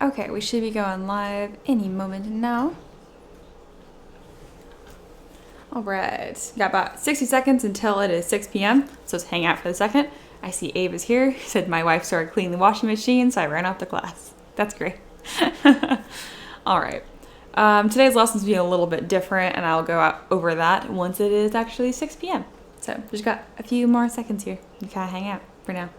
Okay, we should be going live any moment now. All right, got about 60 seconds until it is 6 p.m. So let's hang out for a second. I see Abe is here. He said my wife started cleaning the washing machine, so I ran off to class. That's great. All right. Today's lesson's being a little bit different, and I'll go over that once it is actually 6 p.m. So just got a few more seconds here. You kind of hang out for now.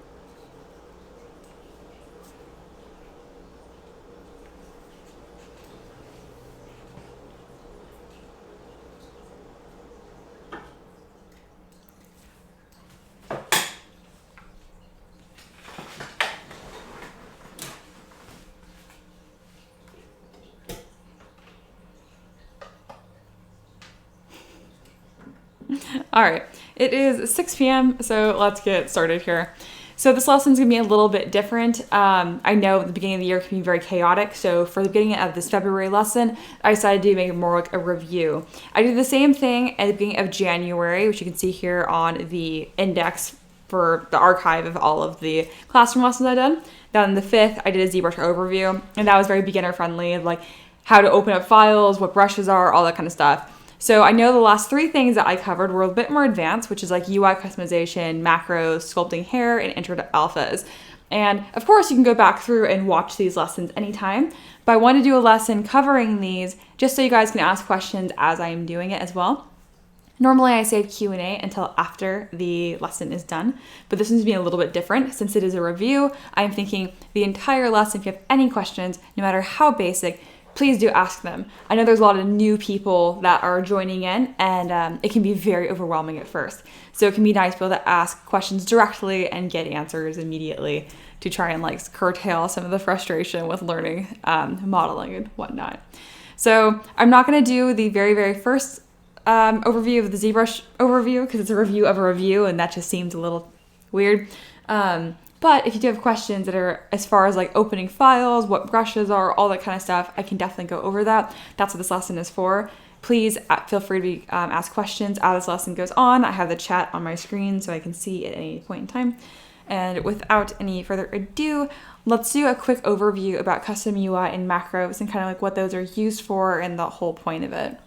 All right, it is 6 p.m., so let's get started here. So this lesson's gonna be a little bit different. I know the beginning of the year can be very chaotic, so for the beginning of this February lesson, I decided to make it more like a review. I did the same thing at the beginning of January, which you can see here on the index for the archive of all of the classroom lessons I've done. Then the 5th, I did a ZBrush overview, and that was very beginner friendly, like how to open up files, what brushes are, all that kind of stuff. So I know the last 3 things that I covered were a bit more advanced, which is like UI customization, macros, sculpting hair, and intro to alphas. And of course, you can go back through and watch these lessons anytime, but I want to do a lesson covering these just so you guys can ask questions as I am doing it as well. Normally I save Q&A until after the lesson is done, but this one's being a little bit different since it is a review. I'm thinking the entire lesson, if you have any questions, no matter how basic, please do ask them. I know there's a lot of new people that are joining in, and it can be very overwhelming at first. So it can be nice to be able to ask questions directly and get answers immediately to try and like curtail some of the frustration with learning modeling and whatnot. So I'm not gonna do the very, very first overview of the ZBrush overview because it's a review of a review, and that just seems a little weird. But if you do have questions that are as far as like opening files, what brushes are, all that kind of stuff, I can definitely go over that. That's what this lesson is for. Please feel free to ask questions as this lesson goes on. I have the chat on my screen so I can see at any point in time. And without any further ado, let's do a quick overview about custom UI and macros and kind of like what those are used for and the whole point of it.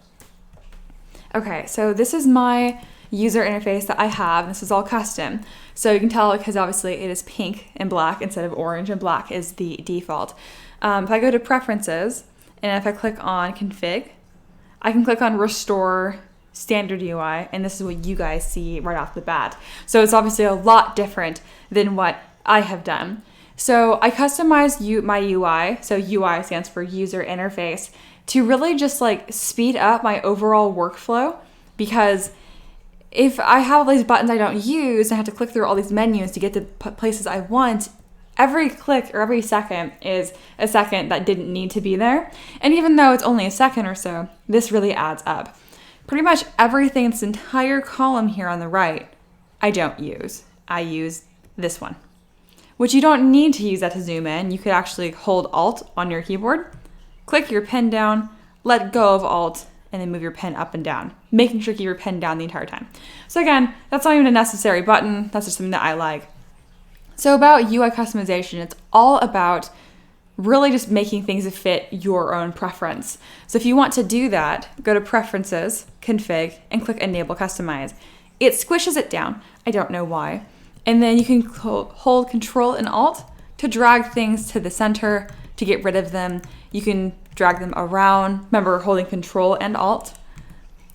Okay, so this is my user interface that I have. This is all custom. So you can tell because obviously it is pink and black instead of orange, and black is the default. If I go to preferences and if I click on config, I can click on restore standard UI, and this is what you guys see right off the bat. So it's obviously a lot different than what I have done. So I customized my UI, so UI stands for user interface, to really just like speed up my overall workflow, because if I have all these buttons I don't use and I have to click through all these menus to get to places I want, every click or every second is a second that didn't need to be there. And even though it's only a second or so, this really adds up. Pretty much everything in this entire column here on the right, I don't use. I use this one, which you don't need to use that to zoom in. You could actually hold Alt on your keyboard, click your pen down, let go of Alt, and then move your pen up and down, making sure you keep your pen down the entire time. So again, that's not even a necessary button. That's just something that I like. So about UI customization, it's all about really just making things fit your own preference. So if you want to do that, go to Preferences, Config, and click Enable Customize. It squishes it down. I don't know why. And then you can hold Control and Alt to drag things to the center, to get rid of them. You can drag them around. Remember, holding Control and Alt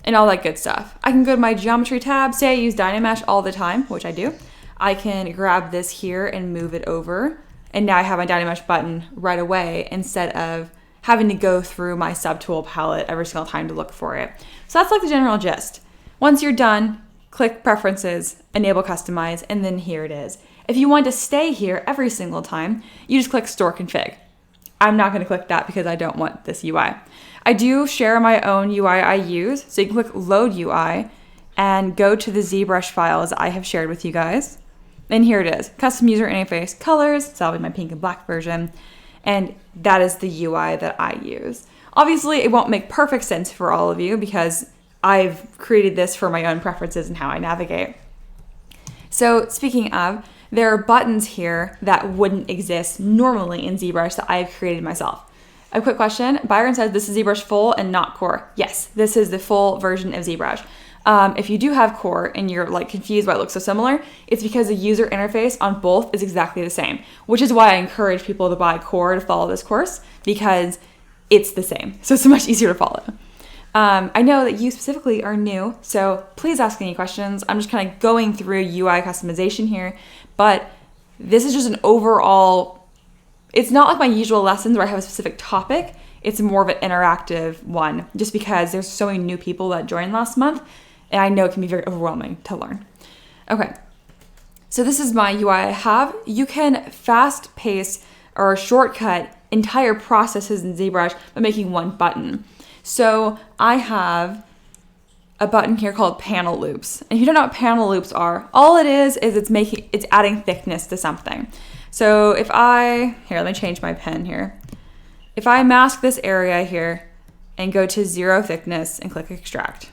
and all that good stuff. I can go to my geometry tab. Say I use Dynamesh all the time, which I do. I can grab this here and move it over. And now I have my Dynamesh button right away instead of having to go through my subtool palette every single time to look for it. So that's like the general gist. Once you're done, click Preferences, Enable Customize, and then here it is. If you want to stay here every single time, you just click Store Config. I'm not going to click that because I don't want this UI. I do share my own UI I use, so you can click Load UI and go to the ZBrush files I have shared with you guys. And here it is, custom user interface colors, so that'll be my pink and black version, and that is the UI that I use. Obviously, it won't make perfect sense for all of you because I've created this for my own preferences and how I navigate. So speaking of, there are buttons here that wouldn't exist normally in ZBrush that I've created myself. A quick question. Byron says this is ZBrush full and not core. Yes, this is the full version of ZBrush. If you do have core and you're like confused why it looks so similar, it's because the user interface on both is exactly the same, which is why I encourage people to buy core to follow this course, because it's the same. So it's much easier to follow. I know that you specifically are new, so please ask any questions. I'm just kind of going through UI customization here, but this is just an overall, it's not like my usual lessons where I have a specific topic. It's more of an interactive one, just because there's so many new people that joined last month, and I know it can be very overwhelming to learn. Okay, so this is my UI I have. You can fast pace or shortcut entire processes in ZBrush by making one button. So I have a button here called panel loops. And if you don't know what panel loops are, all it is it's adding thickness to something. So if here, let me change my pen here. If I mask this area here and go to 0 thickness and click extract,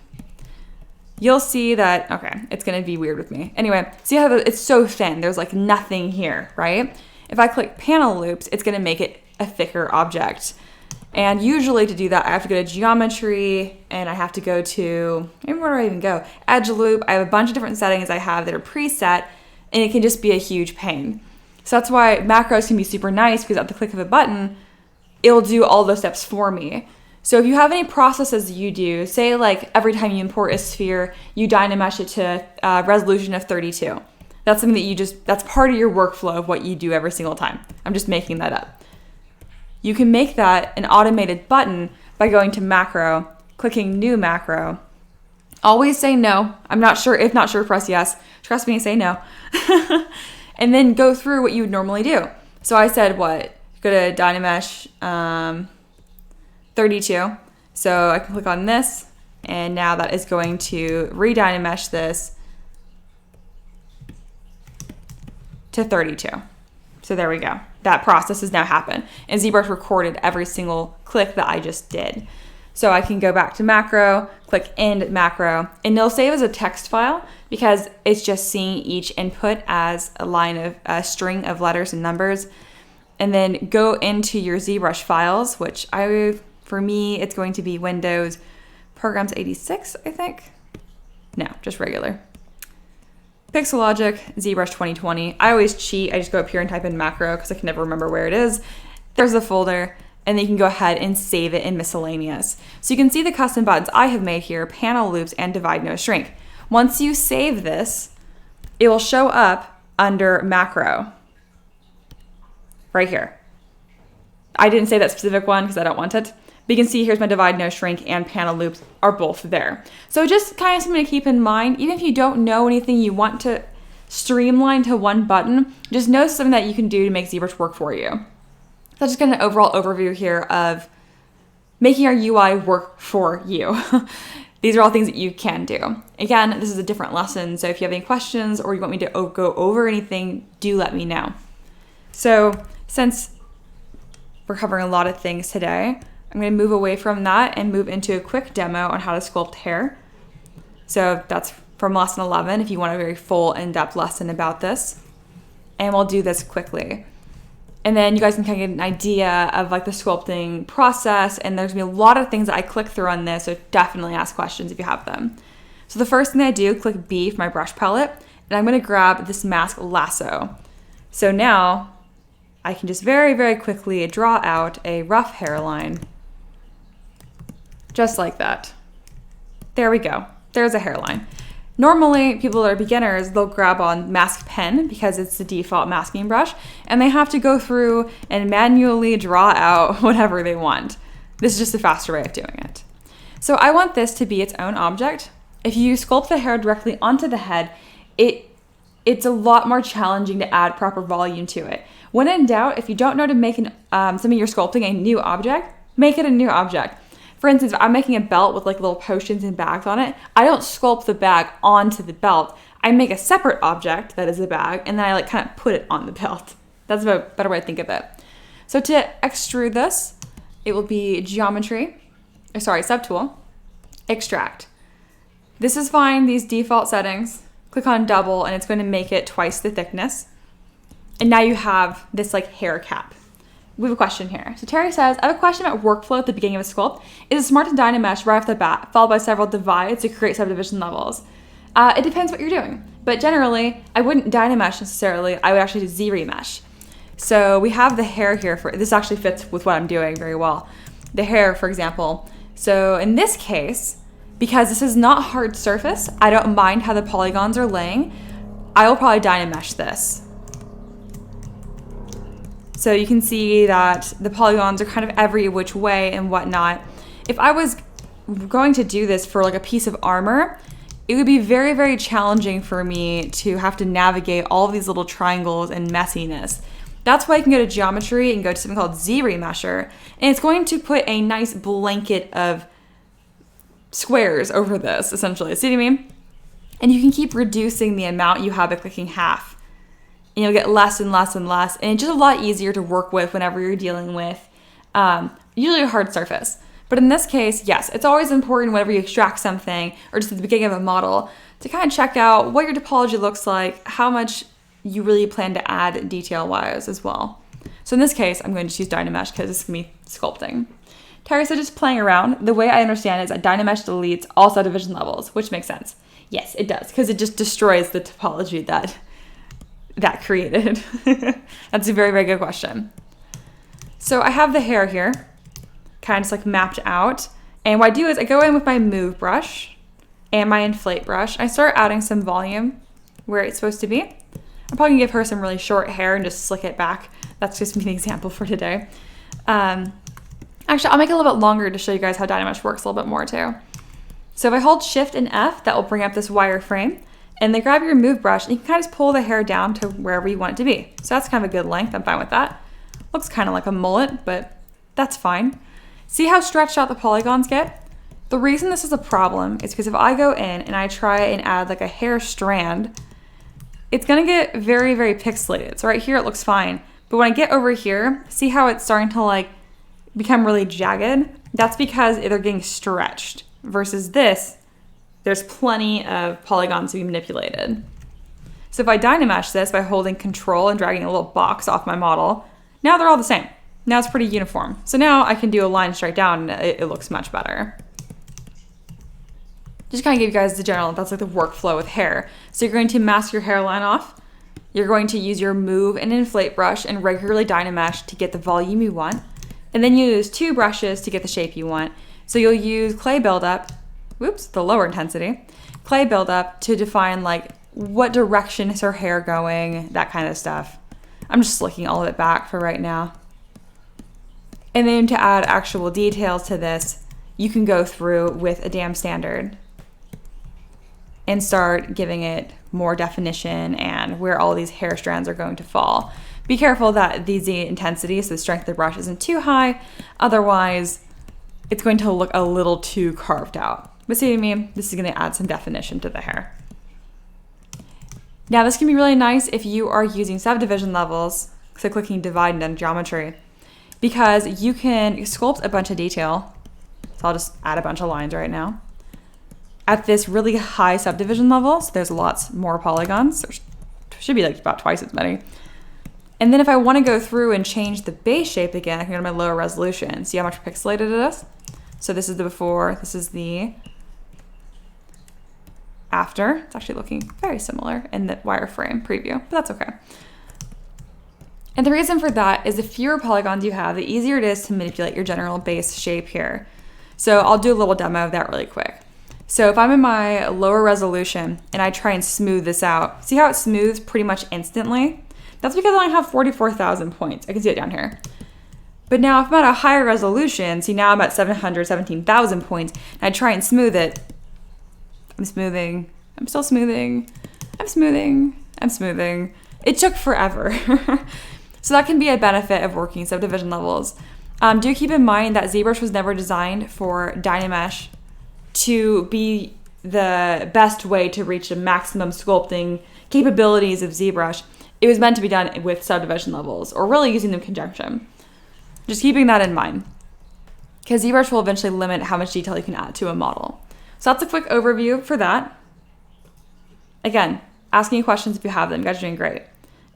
you'll see that, okay, it's gonna be weird with me. Anyway, see how it's so thin, there's like nothing here, right? If I click panel loops, it's gonna make it a thicker object. And usually to do that, I have to go to geometry and I have to go to, maybe where do I even go? Edge loop. I have a bunch of different settings I have that are preset, and it can just be a huge pain. So that's why macros can be super nice, because at the click of a button, it'll do all those steps for me. So if you have any processes you do, say like every time you import a sphere, you Dynamesh it to a resolution of 32. That's something that that's part of your workflow of what you do every single time. I'm just making that up. You can make that an automated button by going to macro, clicking new macro. Always say no. I'm not sure. If not sure, press yes. Trust me, say no. And then go through what you would normally do. So I said what? Go to Dynamesh 32. So I can click on this, and now that is going to re-Dynamesh this to 32. So there we go. That process has now happened. And ZBrush recorded every single click that I just did. So I can go back to macro, click end macro, and it'll save as a text file because it's just seeing each input as a string of letters and numbers. And then go into your ZBrush files, which for me, it's going to be Windows Programs 86, I think. No, just regular. Pixelogic, ZBrush 2020. I always cheat. I just go up here and type in macro because I can never remember where it is. There's the folder, and then you can go ahead and save it in miscellaneous. So you can see the custom buttons I have made here, panel loops and divide no shrink. Once you save this, it will show up under macro right here. I didn't say that specific one because I don't want it. But you can see here's my divide, no shrink, and panel loops are both there. So just kind of something to keep in mind. Even if you don't know anything you want to streamline to one button, just know something that you can do to make ZBrush work for you. That's just kind of an overall overview here of making our UI work for you. These are all things that you can do. Again, this is a different lesson, so if you have any questions or you want me to go over anything, do let me know. So since we're covering a lot of things today, I'm going to move away from that and move into a quick demo on how to sculpt hair. So that's from lesson 11 if you want a very full in-depth lesson about this. And we'll do this quickly. And then you guys can kind of get an idea of like the sculpting process, and there's going to be a lot of things that I click through on this, so definitely ask questions if you have them. So the first thing I do, click B for my brush palette, and I'm going to grab this mask lasso. So now I can just very, very quickly draw out a rough hairline. Just like that. There we go. There's a hairline. Normally, people that are beginners, they'll grab on mask pen because it's the default masking brush, and they have to go through and manually draw out whatever they want. This is just a faster way of doing it. So I want this to be its own object. If you sculpt the hair directly onto the head, it's a lot more challenging to add proper volume to it. When in doubt, if you don't know to make something you're sculpting a new object, make it a new object. For instance, if I'm making a belt with like little potions and bags on it, I don't sculpt the bag onto the belt. I make a separate object that is a bag, and then I like kind of put it on the belt. That's a better way to think of it. So to extrude this, it will be subtool, extract. This is fine, these default settings. click on double, and it's going to make it twice the thickness. And now you have this like hair cap. We have a question here. So Terry says, I have a question about workflow at the beginning of a sculpt. Is it smart to Dynamesh right off the bat, followed by several divides to create subdivision levels? It depends what you're doing. But generally, I wouldn't Dynamesh necessarily. I would actually do Z-remesh. So we have the hair here. This actually fits with what I'm doing very well. The hair, for example. So in this case, because this is not hard surface, I don't mind how the polygons are laying. I will probably Dynamesh this. So you can see that the polygons are kind of every which way and whatnot. If I was going to do this for like a piece of armor, it would be very, very challenging for me to have to navigate all of these little triangles and messiness. That's why I can go to geometry and go to something called Z-remesher, and it's going to put a nice blanket of squares over this, essentially. See what I mean? And you can keep reducing the amount you have by clicking half. And you'll get less and less and less, and it's just a lot easier to work with whenever you're dealing with usually a hard surface. But in this case, yes, it's always important whenever you extract something or just at the beginning of a model to kind of check out what your topology looks like, how much you really plan to add detail-wise as well. So in this case, I'm going to choose Dynamesh because it's going to be sculpting. Terry said just playing around. The way I understand it is that Dynamesh deletes all subdivision levels, which makes sense. Yes, it does, because it just destroys the topology that created. That's a very, very good question. So I have the hair here, kind of just like mapped out. And what I do is I go in with my move brush and my inflate brush. I start adding some volume where it's supposed to be. I'm probably gonna give her some really short hair and just slick it back. That's just an example for today. Actually, I'll make it a little bit longer to show you guys how Dynamesh works a little bit more too. So if I hold Shift and F, that will bring up this wireframe. And then grab your move brush and you can kind of just pull the hair down to wherever you want it to be. So that's kind of a good length. I'm fine with that. Looks kind of like a mullet, but that's fine. See how stretched out the polygons get? The reason this is a problem is because if I go in and I try and add like a hair strand, it's gonna get very, very pixelated. So right here it looks fine. But when I get over here, see how it's starting to like become really jagged? That's because they're getting stretched versus this. There's plenty of polygons to be manipulated. So if I Dynamesh this by holding Control and dragging a little box off my model, now they're all the same. Now it's pretty uniform. So now I can do a line straight down and it looks much better. Just kind of give you guys the general, that's like the workflow with hair. So you're going to mask your hairline off. You're going to use your move and inflate brush and regularly Dynamesh to get the volume you want. And then you use two brushes to get the shape you want. So you'll use clay buildup, the lower intensity, clay buildup to define like what direction is her hair going, that kind of stuff. I'm just slicking all of it back for right now. And then to add actual details to this, you can go through with a dam standard and start giving it more definition and where all these hair strands are going to fall. Be careful that the Z intensity, so the strength of the brush, isn't too high. Otherwise, it's going to look a little too carved out. But see what I mean? This is going to add some definition to the hair. Now this can be really nice if you are using subdivision levels, so clicking divide and then geometry, because you can sculpt a bunch of detail. So I'll just add a bunch of lines right now. At this really high subdivision level, so there's lots more polygons. There should be like about twice as many. And then if I want to go through and change the base shape again, I can go to my lower resolution. See how much pixelated it is? So this is the before, this is the after. It's actually looking very similar in the wireframe preview, but that's okay. And the reason for that is the fewer polygons you have, the easier it is to manipulate your general base shape here. So I'll do a little demo of that really quick. So if I'm in my lower resolution and I try and smooth this out, see how it smooths pretty much instantly? That's because I only have 44,000 points. I can see it down here. But now if I'm at a higher resolution, see now I'm at 717,000 points, and I try and smooth it, I'm smoothing, I'm still smoothing, I'm smoothing, I'm smoothing. It took forever. So that can be a benefit of working subdivision levels. Do keep in mind that ZBrush was never designed for Dynamesh to be the best way to reach the maximum sculpting capabilities of ZBrush. It was meant to be done with subdivision levels, or really using them in conjunction. Just keeping that in mind, because ZBrush will eventually limit how much detail you can add to a model. So that's a quick overview for that. Again, asking you questions if you have them. You guys are doing great.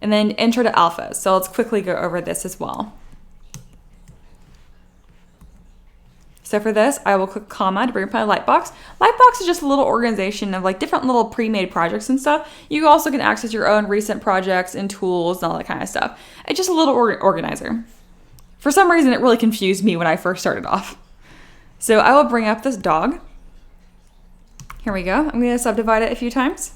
And then intro to alphas. So let's quickly go over this as well. So for this, I will click comma to bring up my Lightbox. Lightbox is just a little organization of like different little pre-made projects and stuff. You also can access your own recent projects and tools and all that kind of stuff. It's just a little organizer. For some reason, it really confused me when I first started off. So I will bring up this dog. Here we go. I'm going to subdivide it a few times.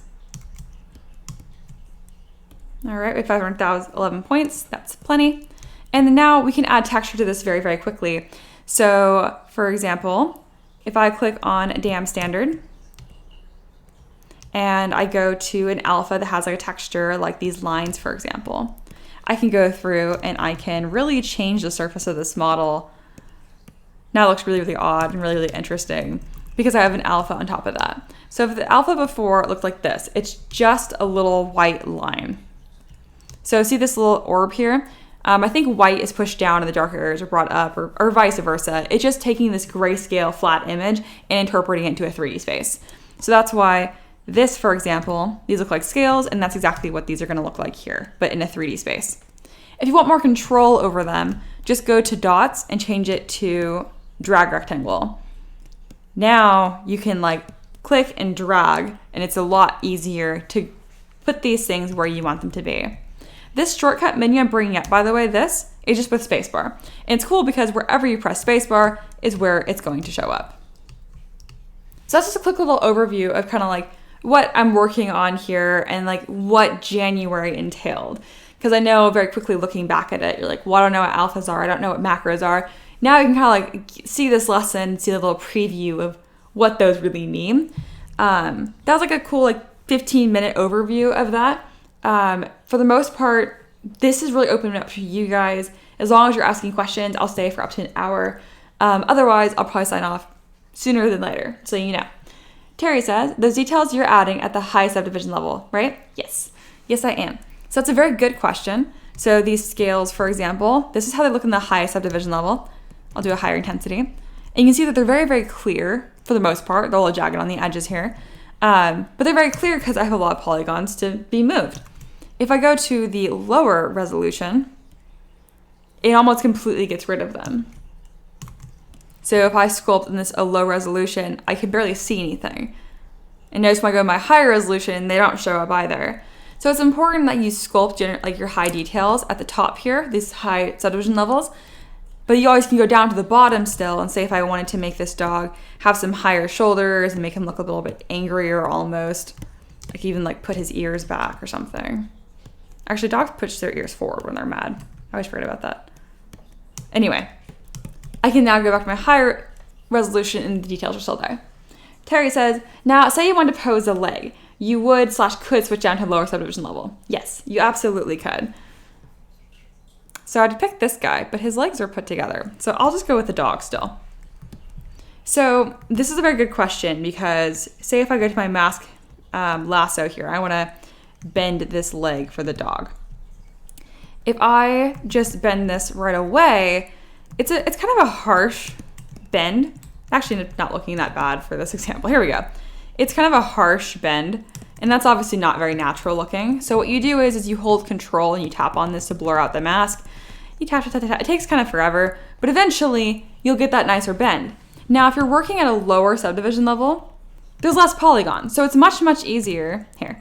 All right, we have 511 points. That's plenty. And then now we can add texture to this very, very quickly. So for example, if I click on Dam Standard and I go to an alpha that has like a texture like these lines, for example, I can go through and I can really change the surface of this model. Now it looks really, really odd and really, really interesting because I have an alpha on top of that. So if the alpha before looked like this, it's just a little white line. So see this little orb here? I think white is pushed down and the dark areas are brought up or vice versa. It's just taking this grayscale flat image and interpreting it into a 3D space. So that's why this, for example, these look like scales and that's exactly what these are gonna look like here, but in a 3D space. If you want more control over them, just go to dots and change it to drag rectangle. Now you can like click and drag and it's a lot easier to put these things where you want them to be. This shortcut menu I'm bringing up, by the way, this is just with spacebar. And it's cool because wherever you press spacebar is where it's going to show up. So that's just a quick little overview of kind of like what I'm working on here and like what January entailed. Because I know very quickly looking back at it, you're like, well, I don't know what alphas are. I don't know what macros are. Now you can kind of like see this lesson, see a little preview of what those really mean. That was like a cool like 15-minute overview of that. For the most part, this is really opening up to you guys. As long as you're asking questions, I'll stay for up to an hour. Otherwise, I'll probably sign off sooner than later, so you know. Terry says, those details you're adding at the high subdivision level, right? Yes. Yes, I am. So that's a very good question. So these scales, for example, this is how they look in the high subdivision level. I'll do a higher intensity. And you can see that they're very, very clear for the most part. They're a little jagged on the edges here. But they're very clear because I have a lot of polygons to be moved. If I go to the lower resolution, it almost completely gets rid of them. So if I sculpt in this a low resolution, I can barely see anything. And notice when I go to my higher resolution, they don't show up either. So it's important that you sculpt like your high details at the top here, these high subdivision levels. But you always can go down to the bottom still and say if I wanted to make this dog have some higher shoulders and make him look a little bit angrier almost. I could even like put his ears back or something. Actually, dogs push their ears forward when they're mad. I always forget about that. Anyway, I can now go back to my higher resolution and the details are still there. Terry says, now say you wanted to pose a leg. You would / could switch down to lower subdivision level. Yes, you absolutely could. So I'd pick this guy, but his legs are put together. So I'll just go with the dog still. So this is a very good question because say if I go to my mask lasso here, I want to bend this leg for the dog. If I just bend this right away, it's kind of a harsh bend. Actually, not looking that bad for this example. Here we go. It's kind of a harsh bend, and that's obviously not very natural looking. So what you do is you hold control and you tap on this to blur out the mask. You tap. It takes kind of forever, but eventually you'll get that nicer bend. Now, if you're working at a lower subdivision level, there's less polygons, so it's much, much easier. Here.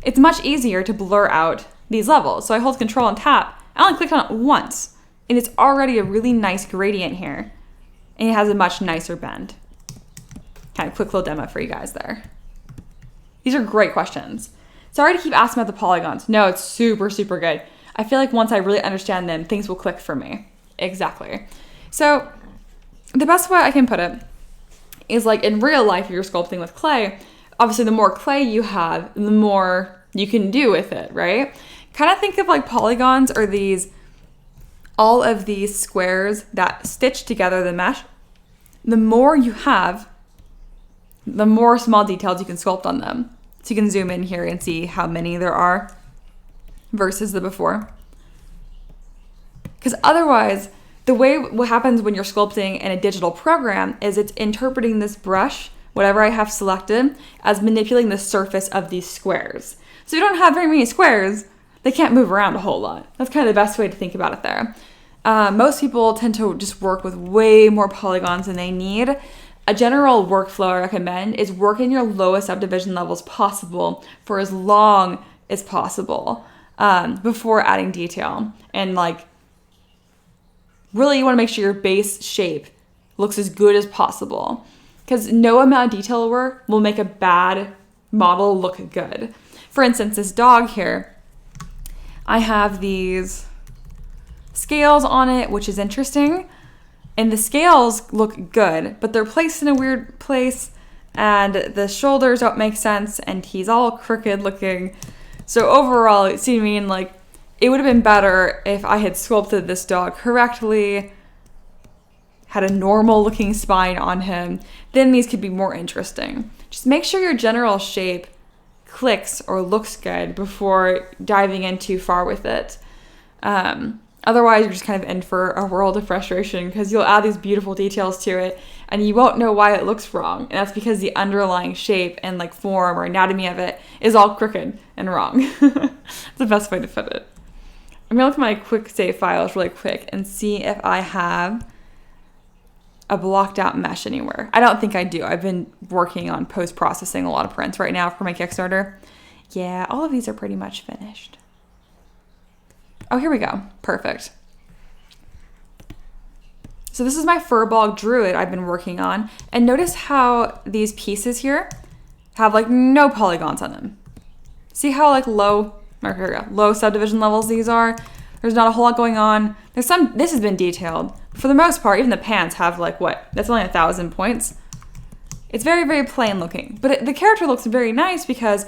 It's much easier to blur out these levels. So I hold control and tap. I only clicked on it once, and it's already a really nice gradient here, and it has a much nicer bend. Kind of quick little demo for you guys there. These are great questions. Sorry to keep asking about the polygons. No, it's super, super good. I feel like once I really understand them, things will click for me. Exactly. So the best way I can put it is like in real life, if you're sculpting with clay, obviously the more clay you have, the more you can do with it, right? Kind of think of like polygons or all of these squares that stitch together the mesh. The more you have, the more small details you can sculpt on them. So you can zoom in here and see how many there are versus the before. Because otherwise, the way what happens when you're sculpting in a digital program is it's interpreting this brush whatever I have selected as manipulating the surface of these squares. So if you don't have very many squares, they can't move around a whole lot. That's kind of the best way to think about it there. Most people tend to just work with way more polygons than they need. A general workflow I recommend is work in your lowest subdivision levels possible for as long as possible before adding detail. And like, really you want to make sure your base shape looks as good as possible, because no amount of detail work will make a bad model look good. For instance, this dog here, I have these scales on it, which is interesting. And the scales look good, but they're placed in a weird place, and the shoulders don't make sense, and he's all crooked looking. So overall, it seemed to me like it would have been better if I had sculpted this dog correctly, had a normal looking spine on him. Then these could be more interesting. Just make sure your general shape clicks or looks good before diving in too far with it. Otherwise, you're just kind of in for a world of frustration, because you'll add these beautiful details to it and you won't know why it looks wrong. And that's because the underlying shape and like form or anatomy of it is all crooked and wrong. That's the best way to put it. I'm gonna look at my quick save files really quick and see if I have a blocked out mesh anywhere. I don't think I do. I've been working on post-processing a lot of prints right now for my Kickstarter. Yeah, all of these are pretty much finished. Oh, here we go. Perfect. So this is my Furball Druid I've been working on. And notice how these pieces here have like no polygons on them. See how like low subdivision levels these are? There's not a whole lot going on. This has been detailed. For the most part, even the pants have like what? That's only 1,000 points. It's very, very plain looking. But the character looks very nice because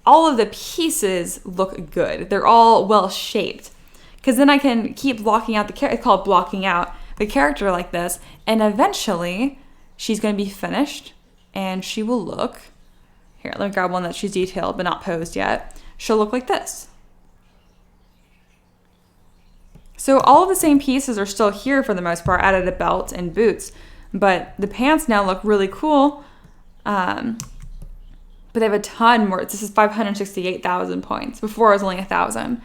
all of the pieces look good. They're all well shaped. Because then I can keep blocking out the character. It's called blocking out the character like this. And eventually, she's going to be finished. And she will look... Here, let me grab one that she's detailed but not posed yet. She'll look like this. So all of the same pieces are still here for the most part. I added a belt and boots. But the pants now look really cool. But they have a ton more. This is 568,000 points. Before it was only 1,000.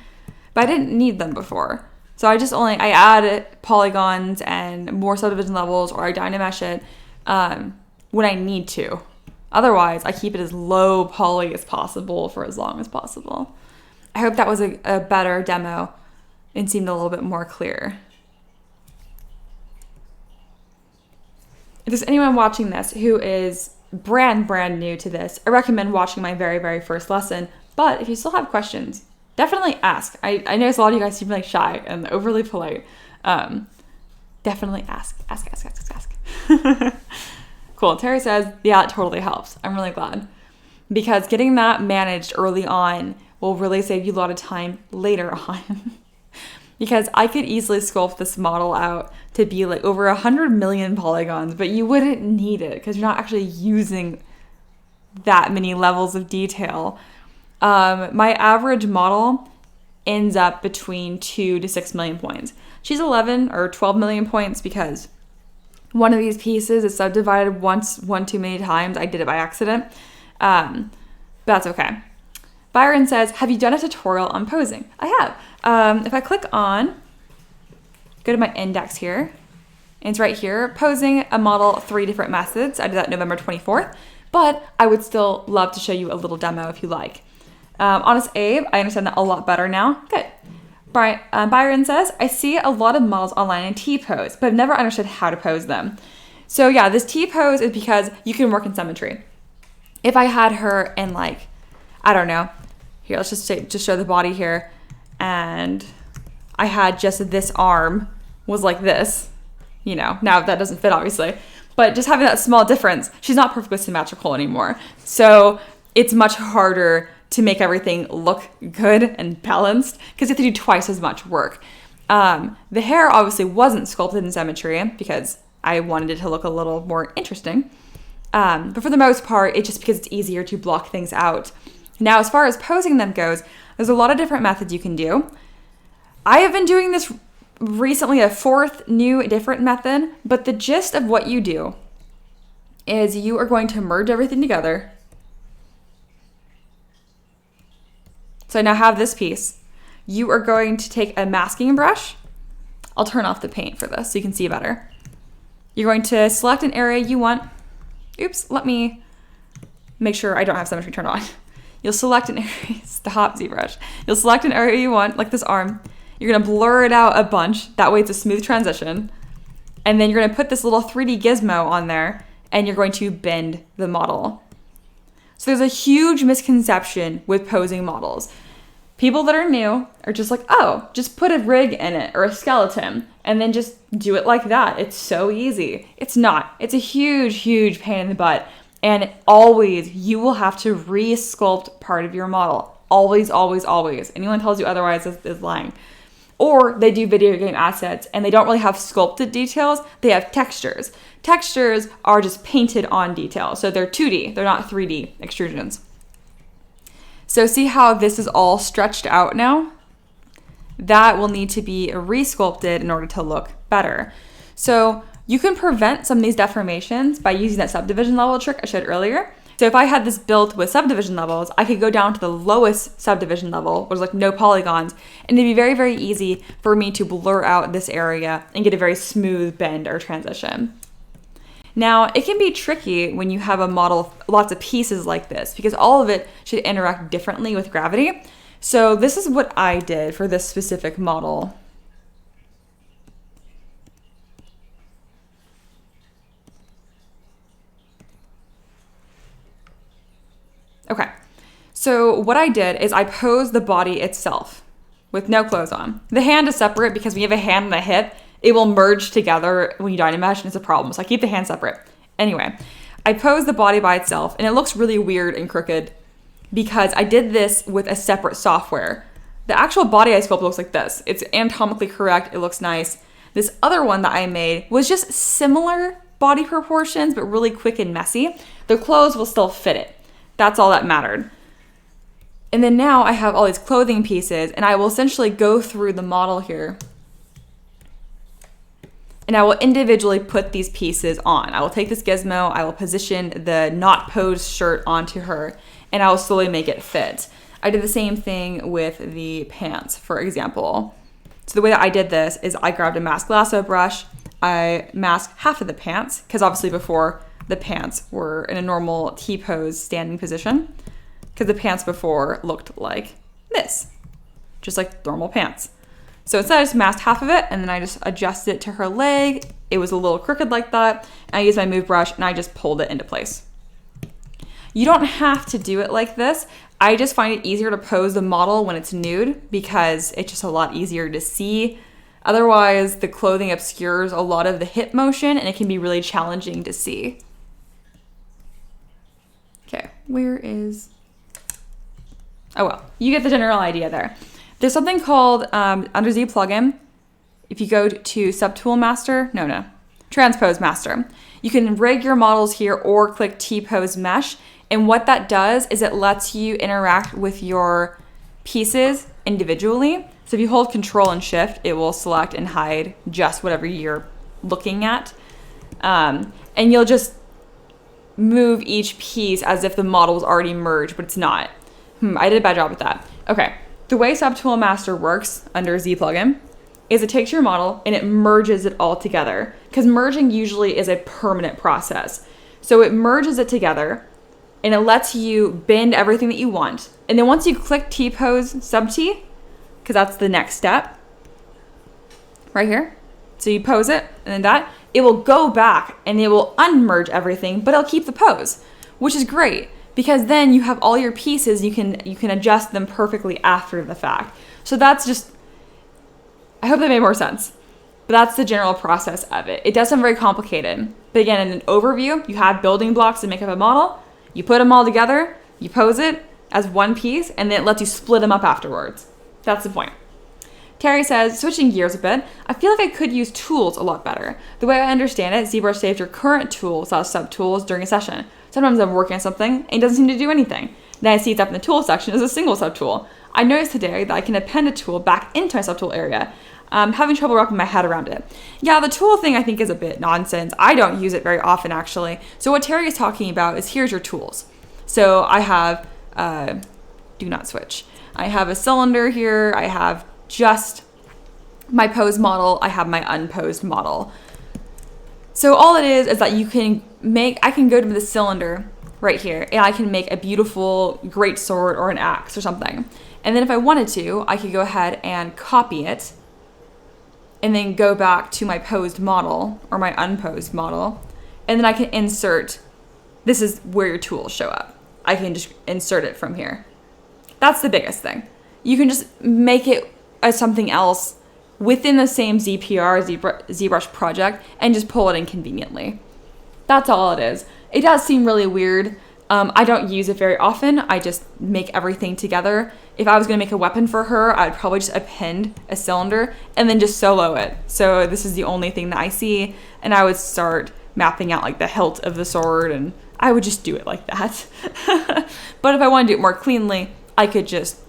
But I didn't need them before. So I add polygons and more subdivision levels, or I Dynamesh it when I need to. Otherwise, I keep it as low poly as possible for as long as possible. I hope that was a better demo and seemed a little bit more clear. If there's anyone watching this who is brand new to this, I recommend watching my very, very first lesson. But if you still have questions, definitely ask. I notice a lot of you guys seem like shy and overly polite. Definitely ask. Cool. Terry says, yeah, it totally helps. I'm really glad. Because getting that managed early on will really save you a lot of time later on. Because I could easily sculpt this model out to be like over 100 million polygons, but you wouldn't need it because you're not actually using that many levels of detail. My average model ends up between 2 to 6 million points. She's 11 or 12 million points because one of these pieces is subdivided one too many times. I did it by accident. But that's okay. Byron says, have you done a tutorial on posing? I have. If I click on, go to my index here, and it's right here, posing a model 3 different methods. I did that November 24th, but I would still love to show you a little demo if you like. Honest Abe, I understand that a lot better now. Good. Byron says, I see a lot of models online in T-pose, but I've never understood how to pose them. So yeah, this T-pose is because you can work in symmetry. If I had her in like, I don't know, here, let's just show the body here, and I had just this arm was like this, you know, now that doesn't fit obviously, but just having that small difference, she's not perfectly symmetrical anymore. So it's much harder to make everything look good and balanced because you have to do twice as much work. The hair obviously wasn't sculpted in symmetry because I wanted it to look a little more interesting. But for the most part, it's just because it's easier to block things out. Now, as far as posing them goes, there's a lot of different methods you can do. I have been doing this recently, a 4th new different method, but the gist of what you do is you are going to merge everything together. So I now have this piece. You are going to take a masking brush. I'll turn off the paint for this so you can see better. You're going to select an area you want. Oops, let me make sure I don't have symmetry turned on. You'll select an area, stop ZBrush. You'll select an area you want, like this arm. You're gonna blur it out a bunch. That way it's a smooth transition. And then you're gonna put this little 3D gizmo on there and you're going to bend the model. So there's a huge misconception with posing models. People that are new are just like, oh, just put a rig in it or a skeleton and then just do it like that. It's so easy. It's not. It's a huge, huge pain in the butt. And always, you will have to re-sculpt part of your model. Always, always, always. Anyone tells you otherwise is lying. Or they do video game assets and they don't really have sculpted details. They have textures. Textures are just painted on details. So they're 2D. They're not 3D extrusions. So see how this is all stretched out now? That will need to be re-sculpted in order to look better. So you can prevent some of these deformations by using that subdivision level trick I showed earlier. So if I had this built with subdivision levels, I could go down to the lowest subdivision level, which is like no polygons, and it'd be very, very easy for me to blur out this area and get a very smooth bend or transition. Now, it can be tricky when you have a model of lots of pieces like this because all of it should interact differently with gravity. So this is what I did for this specific model. Okay, so what I did is I posed the body itself with no clothes on. The hand is separate because when you have a hand and a hip, it will merge together when you Dynamesh and it's a problem. So I keep the hand separate. Anyway, I posed the body by itself and it looks really weird and crooked because I did this with a separate software. The actual body I sculpted looks like this. It's anatomically correct. It looks nice. This other one that I made was just similar body proportions, but really quick and messy. The clothes will still fit it. That's all that mattered. And then now I have all these clothing pieces and I will essentially go through the model here and I will individually put these pieces on. I will take this gizmo, I will position the not posed shirt onto her, and I will slowly make it fit. I did the same thing with the pants, for example. So the way that I did this is I grabbed a mask lasso brush, I masked half of the pants, because obviously before the pants were in a normal T-pose standing position, because the pants before looked like this, just like normal pants. So instead I just masked half of it and then I just adjusted it to her leg. It was a little crooked like that. And I used my move brush and I just pulled it into place. You don't have to do it like this. I just find it easier to pose the model when it's nude because it's just a lot easier to see. Otherwise, the clothing obscures a lot of the hip motion and it can be really challenging to see. Okay, where is... Oh well, you get the general idea there. There's something called, under Z plugin, if you go to Subtool Master, Transpose Master, you can rig your models here or click T-Pose Mesh. And what that does is it lets you interact with your pieces individually. So if you hold Control and Shift, it will select and hide just whatever you're looking at. And you'll just move each piece as if the model was already merged, but it's not. I did a bad job with that. Okay. The way Subtool Master works under Z plugin is it takes your model and it merges it all together because merging usually is a permanent process. So it merges it together and it lets you bend everything that you want. And then once you click T-Pose Sub-T, because that's the next step, right here. So you pose it and then it will go back and it will unmerge everything, but it'll keep the pose, which is great. Because then you have all your pieces, you can adjust them perfectly after the fact. So that's just, I hope that made more sense. But that's the general process of it. It does sound very complicated. But again, in an overview, you have building blocks to make up a model. You put them all together, you pose it as one piece, and then it lets you split them up afterwards. That's the point. Terry says, switching gears a bit, I feel like I could use tools a lot better. The way I understand it, ZBrush saves your current tools as sub-tools during a session. Sometimes I'm working on something and it doesn't seem to do anything. Then I see it's up in the tool section as a single subtool. I noticed today that I can append a tool back into my subtool area. Having trouble wrapping my head around it. Yeah, the tool thing I think is a bit nonsense. I don't use it very often, actually. So what Terry is talking about is here's your tools. So I have, do not switch. I have a cylinder here. I have just my posed model. I have my unposed model. So all it is that you can make, I can go to the cylinder right here and I can make a beautiful great sword or an axe or something. And then if I wanted to, I could go ahead and copy it and then go back to my posed model or my unposed model. And then I can insert, this is where your tools show up. I can just insert it from here. That's the biggest thing. You can just make it as something else within the same ZBrush project and just pull it in conveniently. That's all it is. It does seem really weird. I don't use it very often. I just make everything together. If I was going to make a weapon for her, I'd probably just append a cylinder and then just solo it. So this is the only thing that I see. And I would start mapping out like the hilt of the sword and I would just do it like that. But if I want to do it more cleanly, I could just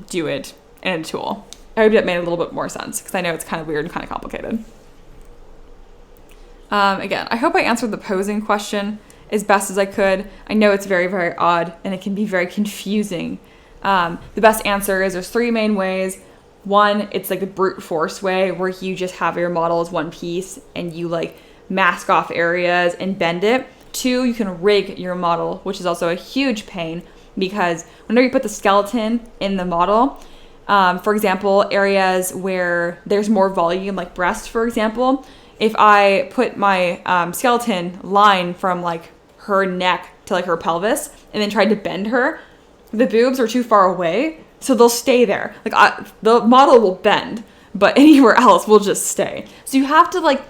do it in a tool. I hope that made a little bit more sense because I know it's kind of weird and kind of complicated. Again, I hope I answered the posing question as best as I could. I know it's very, very odd and it can be very confusing. The best answer is there's three main ways. One, it's like the brute force way where you just have your model as one piece and you like mask off areas and bend it. Two, you can rig your model, which is also a huge pain because whenever you put the skeleton in the model, for example, areas where there's more volume, like breast, for example, if I put my skeleton line from like her neck to like her pelvis and then tried to bend her, the boobs are too far away, so they'll stay there. Like the model will bend, but anywhere else will just stay. So you have to like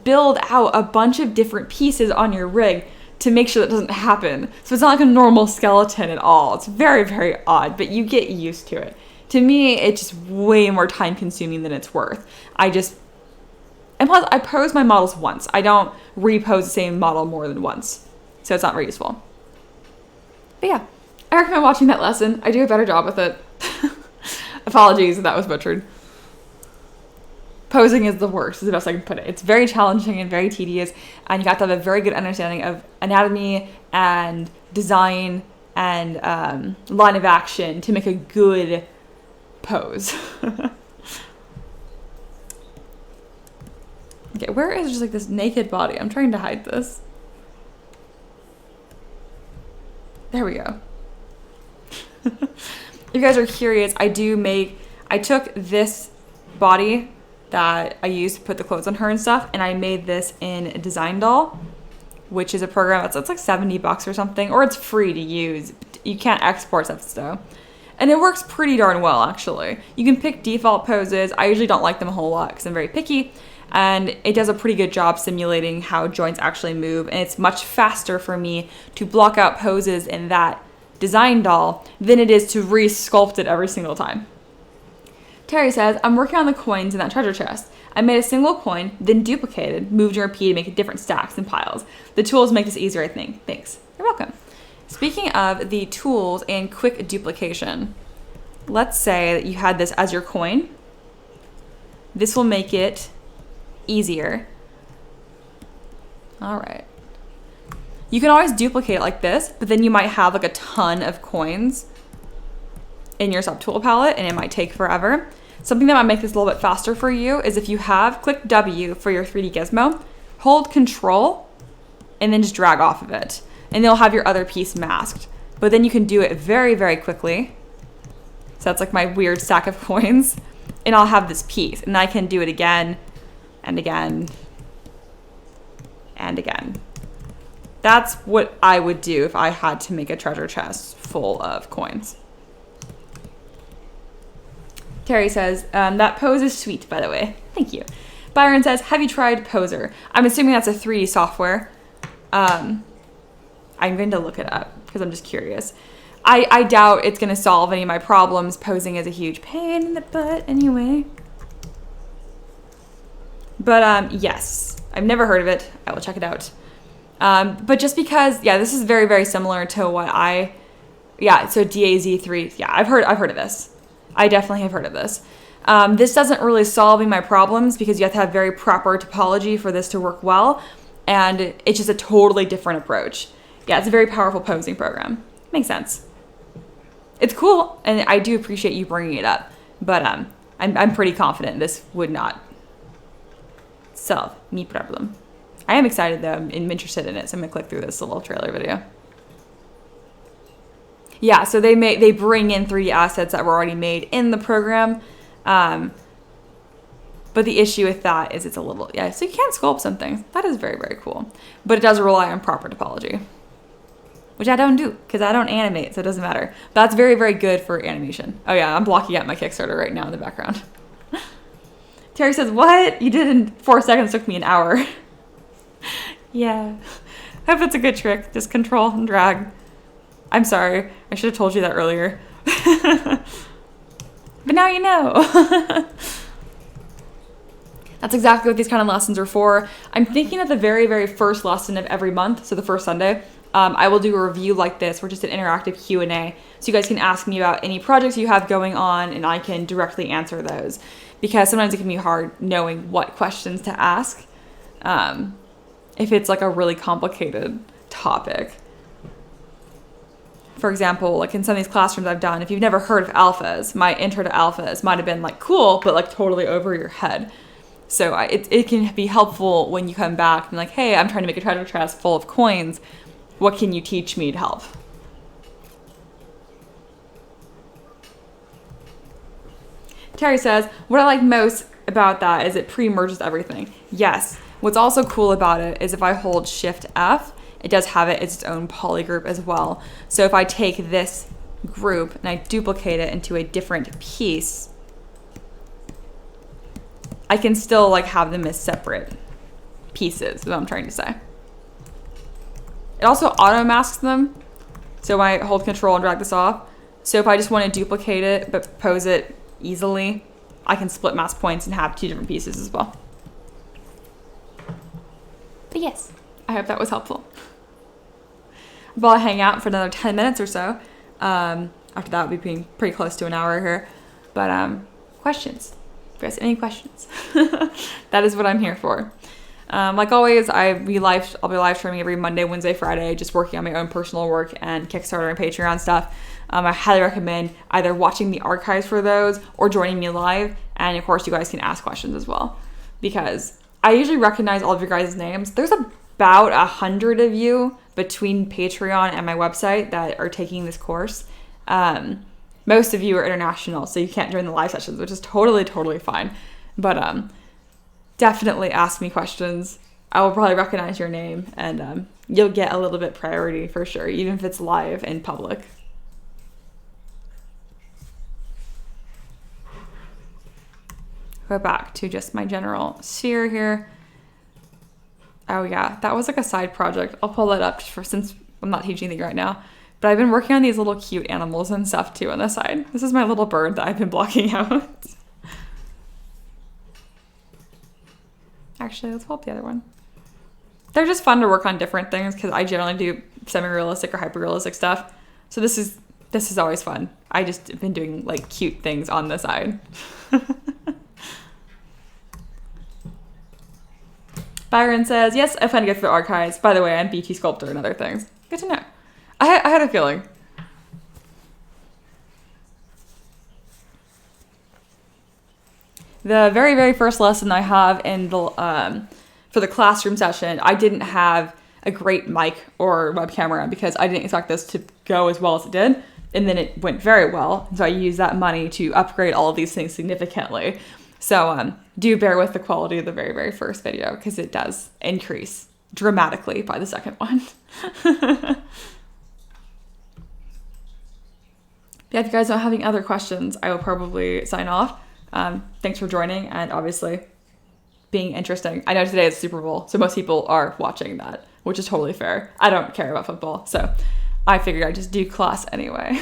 build out a bunch of different pieces on your rig to make sure that doesn't happen. So it's not like a normal skeleton at all. It's very, very odd, but you get used to it. To me, it's just way more time consuming than it's worth. And plus, I pose my models once. I don't repose the same model more than once. So it's not very useful. But yeah, I recommend watching that lesson. I do a better job with it. Apologies if that was butchered. Posing is the worst, is the best I can put it. It's very challenging and very tedious, and you have to have a very good understanding of anatomy and design and line of action to make a good pose. Okay, where is just like this naked body? I'm trying to hide this. There we go. If you guys are curious, I took this body that I used to put the clothes on her and stuff, and I made this in Design Doll, which is a program that's like $70 or something, or it's free to use. You can't export stuff though. And it works pretty darn well, actually. You can pick default poses. I usually don't like them a whole lot because I'm very picky, and it does a pretty good job simulating how joints actually move, and it's much faster for me to block out poses in that Design Doll than it is to re-sculpt it every single time. Terry says, I'm working on the coins in that treasure chest. I made a single coin, then duplicated, moved and repeated, making different stacks and piles. The tools make this easier, I think. Thanks. You're welcome. Speaking of the tools and quick duplication, let's say that you had this as your coin. This will make it easier. All right. You can always duplicate it like this, but then you might have like a ton of coins in your subtool palette and it might take forever. Something that might make this a little bit faster for you is if you click W for your 3D gizmo, hold Control, and then just drag off of it. And you'll have your other piece masked. But then you can do it very, very quickly. So that's like my weird stack of coins. And I'll have this piece. And I can do it again, and again, and again. That's what I would do if I had to make a treasure chest full of coins. Terry says, that pose is sweet, by the way. Thank you. Byron says, have you tried Poser? I'm assuming that's a 3D software. I'm going to look it up because I'm just curious. I doubt it's going to solve any of my problems. Posing is a huge pain in the butt anyway. But yes, I've never heard of it. I will check it out. But just because, yeah, this is very, very similar to what so DAZ3. Yeah, I've heard of this. I definitely have heard of this. This doesn't really solve my problems because you have to have very proper topology for this to work well. And it's just a totally different approach. Yeah, it's a very powerful posing program. Makes sense. It's cool, and I do appreciate you bringing it up. But I'm pretty confident this would not solve me problem. I am excited though. I'm interested in it, so I'm gonna click through this little trailer video. Yeah, so they bring in 3D assets that were already made in the program. But the issue with that is it's a little, so you can sculpt some things. That is very, very cool. But it does rely on proper topology, which I don't do because I don't animate, so it doesn't matter. But that's very, very good for animation. Oh yeah, I'm blocking out my Kickstarter right now in the background. Terry says, what? You did in 4 seconds, took me an hour. Yeah. I hope it's a good trick. Just control and drag. I'm sorry. I should have told you that earlier. But now you know. That's exactly what these kind of lessons are for. I'm thinking of the very, very first lesson of every month, so the first Sunday, I will do a review like this, or just an interactive Q&A, so you guys can ask me about any projects you have going on, and I can directly answer those, because sometimes it can be hard knowing what questions to ask if it's like a really complicated topic. For example, like in some of these classrooms I've done, if you've never heard of alphas, my intro to alphas might have been like cool, but like totally over your head. So it can be helpful when you come back and like, hey, I'm trying to make a treasure chest full of coins. What can you teach me to help? Terry says, what I like most about that is it pre-merges everything. Yes. What's also cool about it is if I hold Shift F, it does have its own poly group as well. So if I take this group and I duplicate it into a different piece, I can still like have them as separate pieces, is what I'm trying to say. It also auto masks them. So I hold control and drag this off. So if I just want to duplicate it but pose it easily, I can split mask points and have 2 different pieces as well. But yes, I hope that was helpful. I'll hang out for another 10 minutes or so. After that, we'll be being pretty close to an hour here. But questions? If you guys have any questions, that is what I'm here for. Like always, I'll be live streaming every Monday, Wednesday, Friday, just working on my own personal work and Kickstarter and Patreon stuff. I highly recommend either watching the archives for those or joining me live. And of course, you guys can ask questions as well, because I usually recognize all of your guys' names. There's about 100 of you between Patreon and my website that are taking this course. Most of you are international, so you can't join the live sessions, which is totally, totally fine. But definitely ask me questions. I will probably recognize your name, and you'll get a little bit priority for sure, even if it's live in public. Go back to just my general sphere here. Oh yeah, that was like a side project. I'll pull that up since I'm not teaching anything right now. But I've been working on these little cute animals and stuff too on the side. This is my little bird that I've been blocking out. Actually, let's pull up the other one. They're just fun to work on different things because I generally do semi-realistic or hyper-realistic stuff. So this is always fun. I just have been doing like cute things on the side. Byron says, yes, I plan to go through the archives. By the way, I'm BT Sculptor and other things. Good to know. I had a feeling. The very, very first lesson I have in the for the classroom session, I didn't have a great mic or web camera because I didn't expect this to go as well as it did. And then it went very well. So I used that money to upgrade all of these things significantly. So do bear with the quality of the very, very first video because it does increase dramatically by the second one. Yeah, if you guys don't have any other questions, I will probably sign off. Thanks for joining and obviously being interesting. I know today is Super Bowl, so most people are watching that, which is totally fair. I don't care about football, so I figured I'd just do class anyway.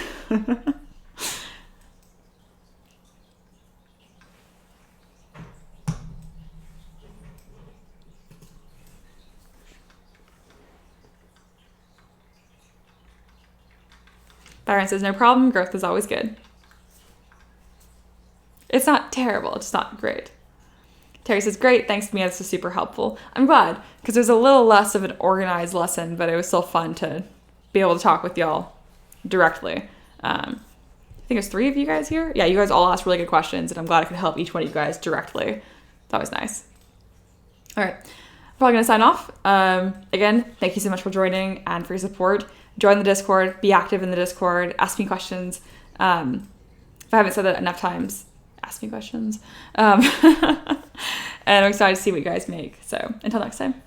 Byron says, no problem. Growth is always good. It's not terrible. It's not great. Terry says, great, thanks, Mia. This is super helpful. I'm glad, because it was a little less of an organized lesson, but it was still fun to be able to talk with y'all directly. I think there's 3 of you guys here. Yeah, you guys all asked really good questions, and I'm glad I could help each one of you guys directly. That was nice. All right, I'm probably going to sign off. Again, thank you so much for joining and for your support. Join the Discord, be active in the Discord, ask me questions. If I haven't said that enough times, ask me questions. And I'm excited to see what you guys make. So until next time.